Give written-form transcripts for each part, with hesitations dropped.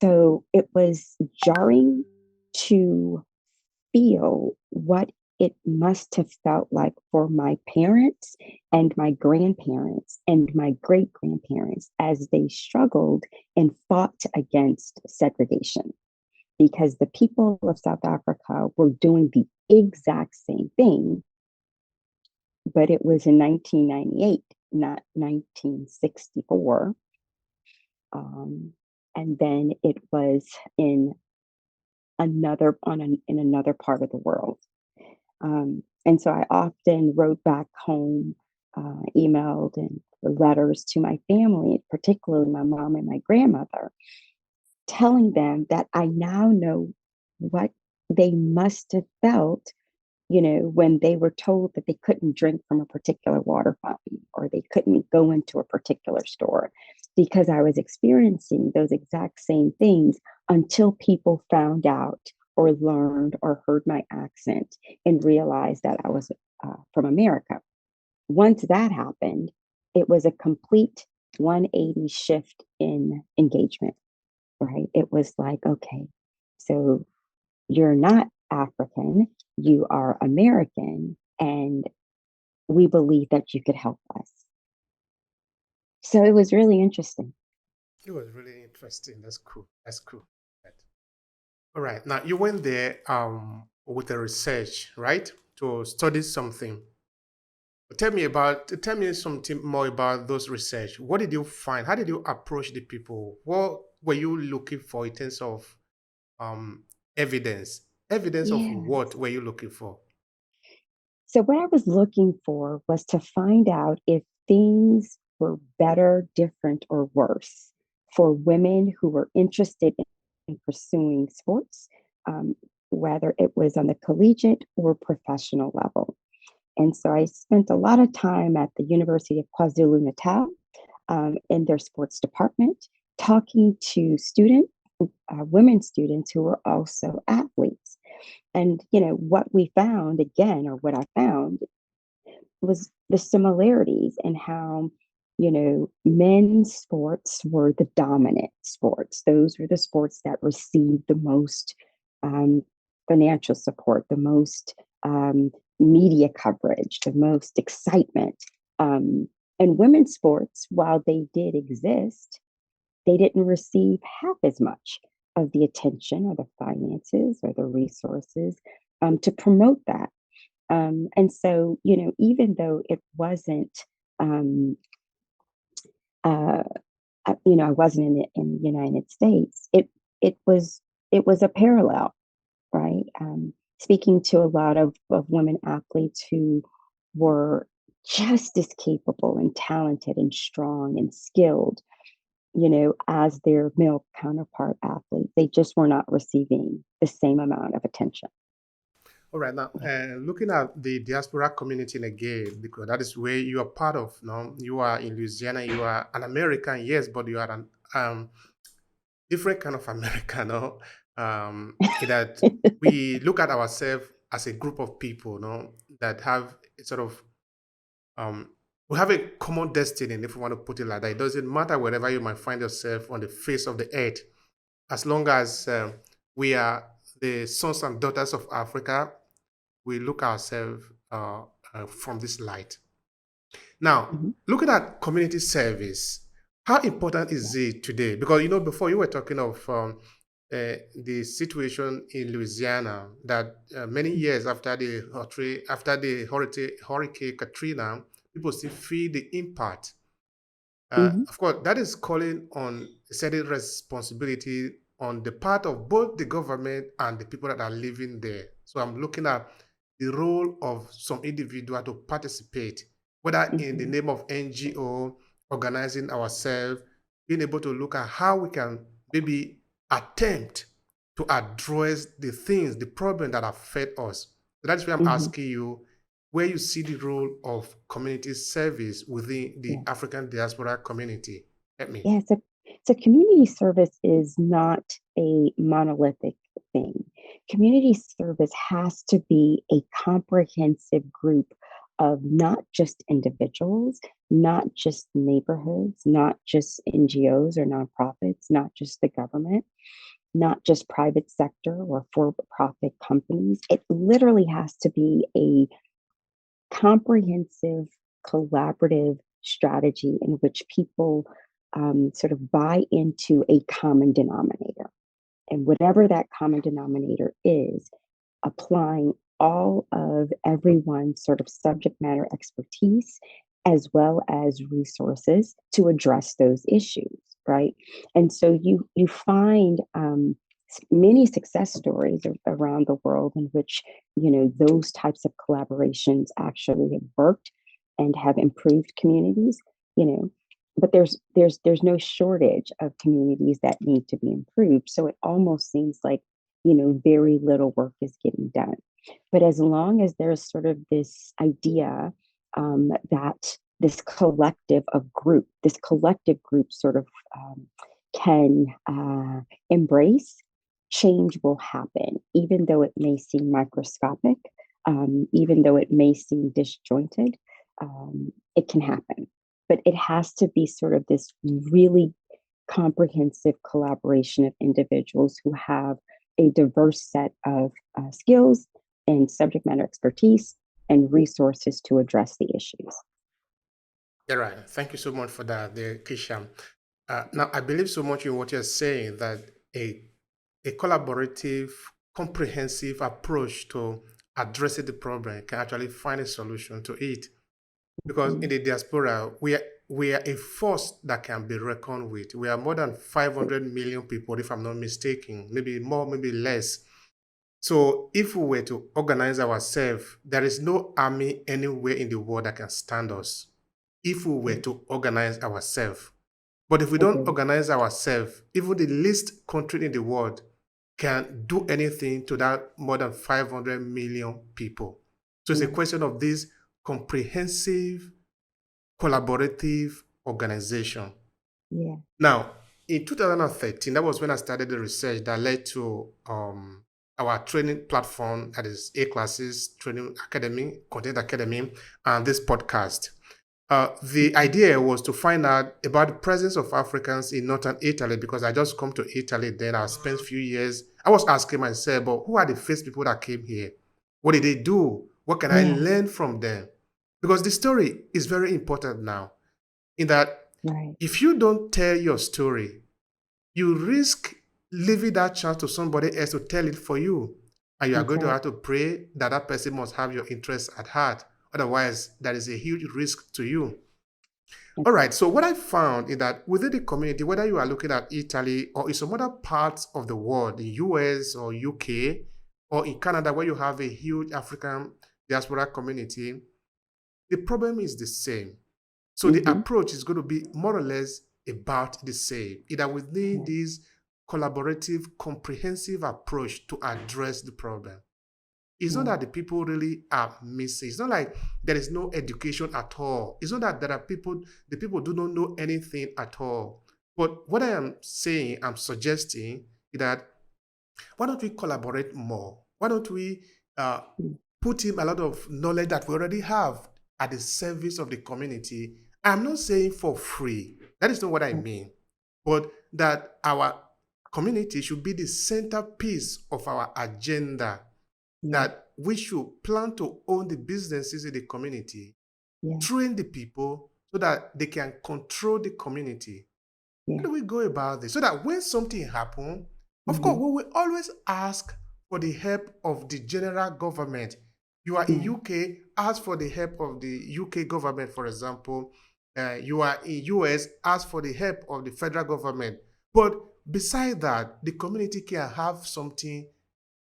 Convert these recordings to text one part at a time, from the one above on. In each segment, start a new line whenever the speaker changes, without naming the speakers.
So it was jarring to feel what it must have felt like for my parents and my grandparents and my great grandparents as they struggled and fought against segregation. Because the people of South Africa were doing the exact same thing, but it was in 1998, not 1964. Um, and then it was in in another part of the world. And so I often wrote back home, emailed and letters to my family, particularly my mom and my grandmother, telling them that I now know what they must have felt, when they were told that they couldn't drink from a particular water fountain or they couldn't go into a particular store because I was experiencing those exact same things until people found out or learned or heard my accent and realized that I was from America. Once that happened, it was a complete 180 shift in engagement, right? It was like, okay, so you're not African, you are American, and we believe that you could help us. So it was really interesting.
It was really interesting. That's cool. That's cool. Right. All right. Now you went there with a research, right? To study something. Tell me something more about those research. What did you find? How did you approach the people? What were you looking for in terms of um evidence? Evidence of
Yeah.
what were you looking for?
So what I was looking for was to find out if things were better, different, or worse for women who were interested in pursuing sports, um, whether it was on the collegiate or professional level. And so I spent a lot of time at the University of KwaZulu-Natal in their sports department, talking to students, women students who were also athletes. And, what we found again, or what I found was the similarities in how, men's sports were the dominant sports. Those were the sports that received the most um, financial support, the most media coverage, the most excitement. Um, and women's sports, while they did exist, they didn't receive half as much of the attention or the finances or the resources to promote that. And so, even though it wasn't, um, uh, I wasn't in the United States, it was it was a parallel, right? Speaking to a lot of women athletes who were just as capable and talented and strong and skilled, as their male counterpart athletes. They just were not receiving the same amount of attention.
All right, now
Yeah.
looking at the diaspora community again, because that is where you are part of. No, you are in Louisiana. You are an American, yes, but you are an different kind of American. No, in that we look at ourselves as a group of people, no, that have a sort of um, we have a common destiny, if we want to put it like that. It doesn't matter wherever you might find yourself on the face of the earth, as long as we are the sons and daughters of Africa, we look ourselves from this light. Now,
Mhm.
looking at community service, how important is it today? Because before you were talking of the situation in Louisiana that many years after the Hurricane Katrina, people still feel the impact.
Mhm.
Of course, that is calling on a certain responsibility on the part of both the government and the people that are living there. So I'm looking at the role of some individual to participate, whether in the
Mhm.
name of NGO, organizing ourselves, being able to look at how we can maybe attempt to address the things, the problem that affect us. So that's why I'm
Mhm.
asking you where you see the role of community service within the
Yeah.
African diaspora community. Help me.
Yeah. So community service is not a monolithic thing. Community service has to be a comprehensive group of not just individuals, not just neighborhoods, not just NGOs or nonprofits, not just the government, not just private sector or for profit companies. It literally has to be a comprehensive, collaborative strategy in which people sort of buy into a common denominator. And whatever that common denominator is, applying all of everyone's sort of subject matter expertise as well as resources to address those issues, right? And so you find many success stories around the world in which those types of collaborations actually have worked and have improved communities. You know, but there's no shortage of communities that need to be improved. So it almost seems like very little work is getting done. But as long as there's sort of this idea that this collective group sort of can embrace, change will happen, even though it may seem microscopic, even though it may seem disjointed, it can happen. But it has to be sort of this really comprehensive collaboration of individuals who have a diverse set of skills and subject matter expertise and resources to address the issues.
You're right. Thank you so much for that, the Kisha. Now, I believe so much in what you're saying that a, a collaborative, comprehensive approach to addressing the problem can actually find a solution to it. Because in
Mhm.
the diaspora, we are a force that can be reckoned with. We are more than 500 million people, if I'm not mistaken, maybe more, maybe less. So if we were to organize ourselves, there is no army anywhere in the world that can stand us if we were
Yeah,
to organize ourselves. But if we don't
agreed.
organize ourselves, even the least country in the world can do anything to that more than 500 million people. So it's a
Yeah,
question of this comprehensive, collaborative organization.
yeah,
Now, in 2013, that was when I started the research that led to our training platform, that is A Classes Training Academy, Content Academy, and this podcast. The
mhm,
idea was to find out about the presence of Africans in northern Italy because I just come to Italy then. I spent a few years. I was asking myself, but who are the first people that came here? What did they do? What can I
yeah,
learn from them? Because the story is very important now, in that
right,
if you don't tell your story, you risk leaving that chance to somebody else to tell it for you. And you are
that's
going to
right.
have to pray that that person must have your interests at heart. Otherwise, there is a huge risk to you. All
That's
right. So what I found is that within the community, whether you are looking at Italy or in some other parts of the world, the US or UK or in Canada, where you have a huge African diaspora community, the problem is the same. So the
hmm
approach is going to be more or less about the same. Either we need
right,
this collaborative, comprehensive approach to address the problem. It's not
right,
that the people really are missing. It's not like there is no education at all. It's not that there are people, the people do not know anything at all. But what I am saying, I'm suggesting is that why don't we collaborate more? Why don't we uh,
mm,
put in a lot of knowledge that we already have at the service of the community? I'm not saying for free. That is not what I
right,
mean. But that our community should be the centerpiece of our agenda,
yeah,
that we should plan to own the businesses in the community,
yeah,
train the people so that they can control the community. How
yeah,
do we go about this? So that when something happens, of course,
hmm
we will always ask for the help of the general government. You are in
right,
UK, ask for the help of the UK government, for example. You are in US, ask for the help of the federal government. But beside that, the community can have something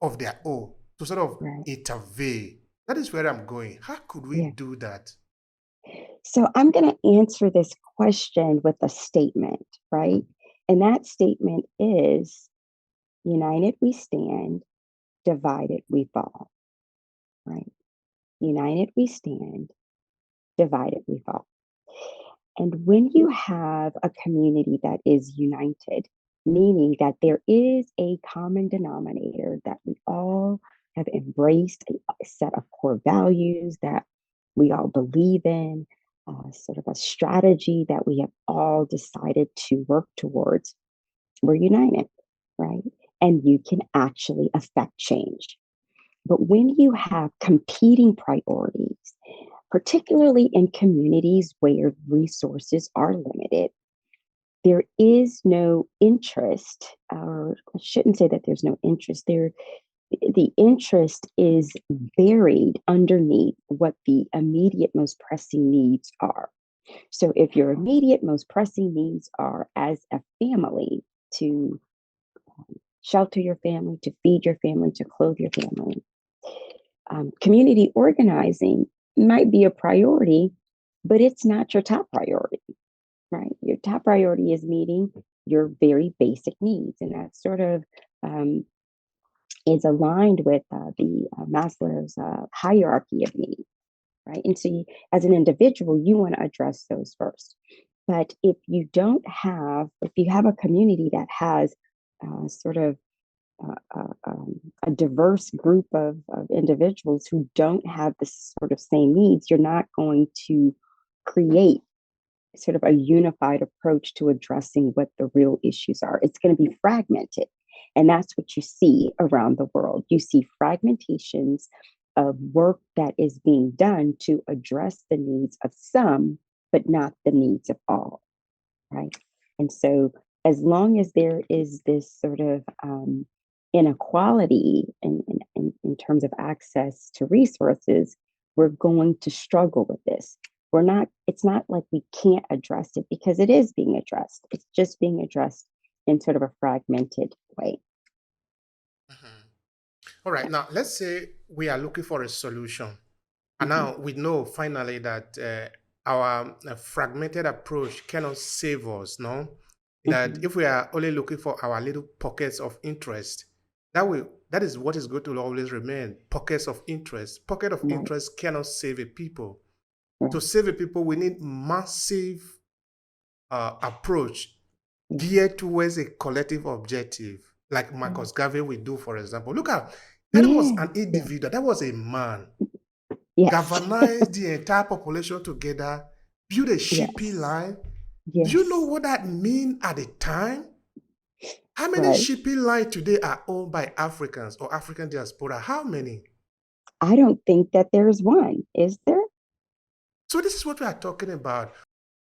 of their own to sort of
right,
intervene. That is where I'm going. How could we
yeah.
do that?
So I'm going to answer this question with a statement, right? And that statement is united we stand, divided we fall, right? United we stand, divided we fall. And when you have a community that is united, meaning that there is a common denominator that we all have embraced, a set of core values that we all believe in, sort of a strategy that we have all decided to work towards, we're united, right? And you can actually affect change. But when you have competing priorities, particularly in communities where resources are limited, there is no interest, or I shouldn't say that there's no interest there. The interest is buried underneath what the immediate most pressing needs are. So if your immediate most pressing needs are as a family to shelter your family, to feed your family, to clothe your family, community organizing might be a priority, but it's not your top priority, right? Your top priority is meeting your very basic needs. And that sort of um, is aligned with the Maslow's hierarchy of needs, right? And so, as an individual, you want to address those first. But if you have a community that has sort of a diverse group of individuals who don't have the sort of same needs, you're not going to create sort of a unified approach to addressing what the real issues are. It's going to be fragmented. And that's what you see around the world. You see fragmentations of work that is being done to address the needs of some, but not the needs of all, right? And so, as long as there is this sort of inequality in terms of access to resources, we're going to struggle with this. It's not like we can't address it because it is being addressed. It's just being addressed in sort of a fragmented way.
Mhm. All right. Now, let's say we are looking for a solution. And
Mhm.
now we know finally that our fragmented approach cannot save us, no? That
Mhm.
if we are only looking for our little pockets of interest, that is what is going to always remain, pockets of interest. Pocket of
Right,
interest cannot save a people. To
right,
save a people, we need massive approach
yeah,
geared towards a collective objective, like
yeah,
Marcus Garvey will do, for example. Look at that was
yeah,
an
yeah,
individual, that was a man,
yes,
galvanized the entire population together, build a shipping
yes,
line. Do you know
yes,
what that mean at the time? How many
right.
shipping lines today are owned by Africans or African diaspora? How many?
I don't think that there's one, is there?
So this is what we are talking about.